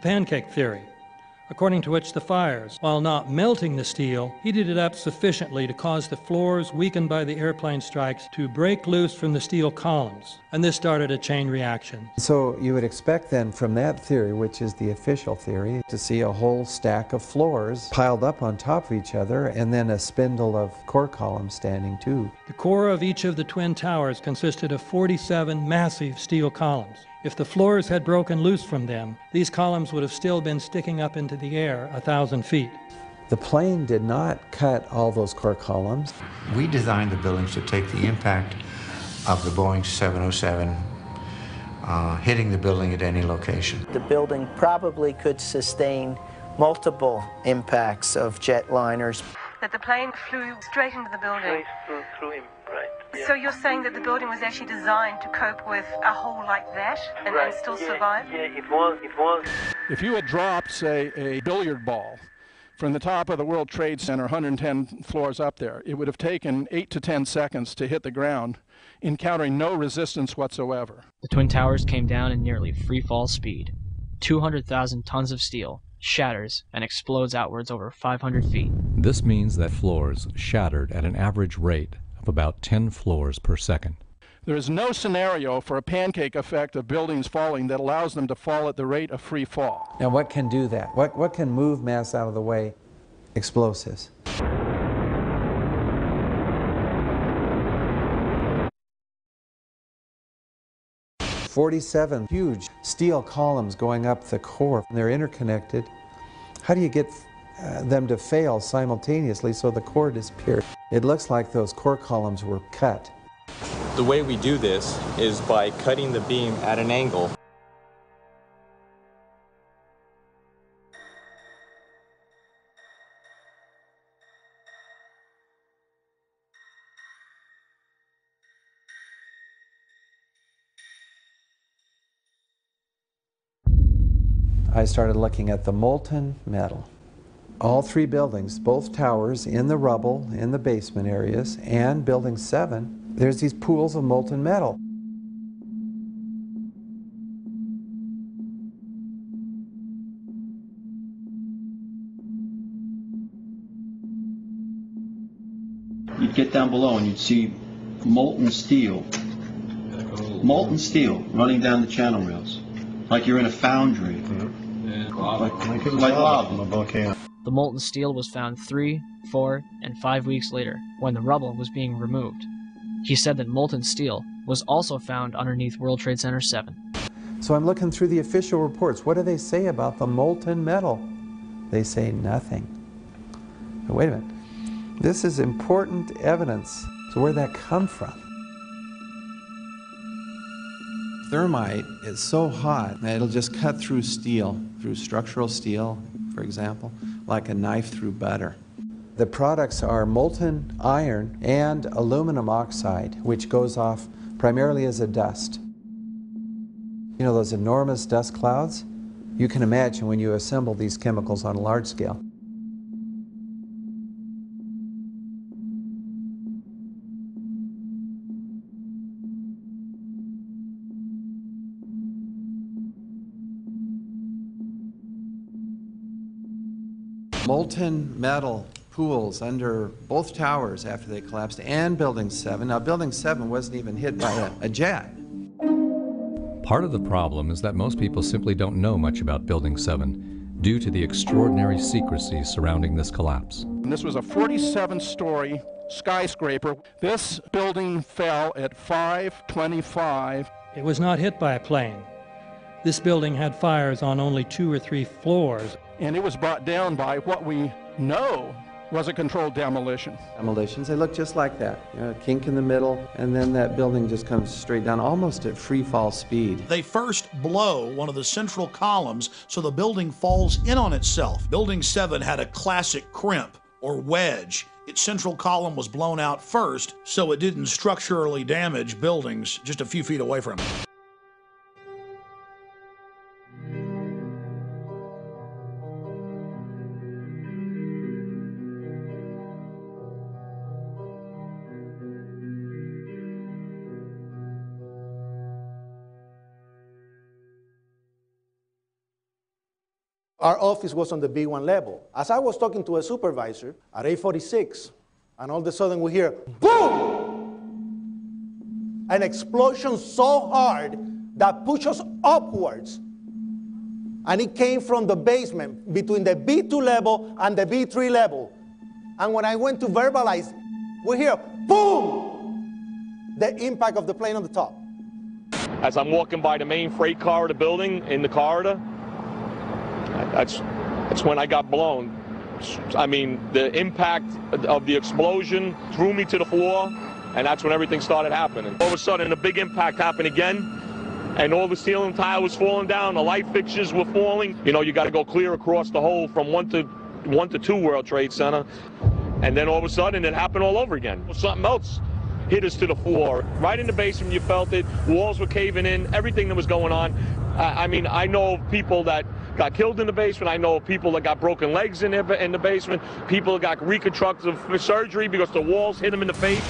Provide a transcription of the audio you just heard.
pancake theory, according to which the fires, while not melting the steel, heated it up sufficiently to cause the floors weakened by the airplane strikes to break loose from the steel columns, and this started a chain reaction. So you would expect then from that theory, which is the official theory, to see a whole stack of floors piled up on top of each other and then a spindle of core columns standing too. The core of each of the twin towers consisted of 47 massive steel columns. If the floors had broken loose from them, these columns would have still been sticking up into the air 1,000 feet. The plane did not cut all those core columns. We designed the buildings to take the impact of the Boeing 707 hitting the building at any location. The building probably could sustain multiple impacts of jetliners. That the plane flew straight into the building. Through him, right. Yeah. So you're saying that the building was actually designed to cope with a hole like that and still survive? Yeah, it was. If you had dropped, say, a billiard ball from the top of the World Trade Center, 110 floors up there, it would have taken 8 to 10 seconds to hit the ground, encountering no resistance whatsoever. The Twin Towers came down in nearly free fall speed. 200,000 tons of steel shatters and explodes outwards over 500 feet. This means that floors shattered at an average rate of about 10 floors per second. There is no scenario for a pancake effect of buildings falling that allows them to fall at the rate of free fall. Now what can do that? What can move mass out of the way? Explosives. "47 huge steel columns going up the core. They're interconnected. How do you get them to fail simultaneously so the core disappears? It looks like those core columns were cut. The way we do this is by cutting the beam at an angle. I started looking at the molten metal. All three buildings, both towers in the rubble, in the basement areas, and Building 7, there's these pools of molten metal. You'd get down below and you'd see molten steel running down the channel rails, like you're in a foundry. Like lava. The molten steel was found 3, 4, and 5 weeks later, when the rubble was being removed. He said that molten steel was also found underneath World Trade Center 7. So I'm looking through the official reports. What do they say about the molten metal? They say nothing. Now, wait a minute. This is important evidence. So where'd that come from? Thermite is so hot that it'll just cut through steel, through structural steel, for example, like a knife through butter. The products are molten iron and aluminum oxide, which goes off primarily as a dust. You know those enormous dust clouds? You can imagine when you assemble these chemicals on a large scale. Molten metal pools under both towers after they collapsed, and Building 7. Now, Building 7 wasn't even hit by a jet. Part of the problem is that most people simply don't know much about Building 7 due to the extraordinary secrecy surrounding this collapse. And this was a 47-story skyscraper. This building fell at 5:25. It was not hit by a plane. This building had fires on only 2 or 3 floors. And it was brought down by what we know was a controlled demolition. Demolitions, they look just like that. You know, a kink in the middle, and then that building just comes straight down, almost at free fall speed. They first blow one of the central columns so the building falls in on itself. Building 7 had a classic crimp or wedge. Its central column was blown out first, so it didn't structurally damage buildings just a few feet away from it. Our office was on the B1 level. As I was talking to a supervisor at 8:46, and all of a sudden we hear, boom! An explosion so hard that pushed us upwards. And it came from the basement between the B2 level and the B3 level. And when I went to verbalize, we hear, boom! The impact of the plane on the top. As I'm walking by the main freight corridor building in the corridor, that's when I got blown. I mean, the impact of the explosion threw me to the floor, and that's when everything started happening. All of a sudden, a big impact happened again, and all the ceiling tile was falling down, the light fixtures were falling. You know, you got to go clear across the whole from 1 to 2 World Trade Center, and then all of a sudden, it happened all over again. Something else hit us to the floor. Right in the basement, you felt it. Walls were caving in, everything that was going on. I mean, I know of people that got killed in the basement. I know of people that got broken legs in the basement. People that got reconstructive surgery because the walls hit them in the face.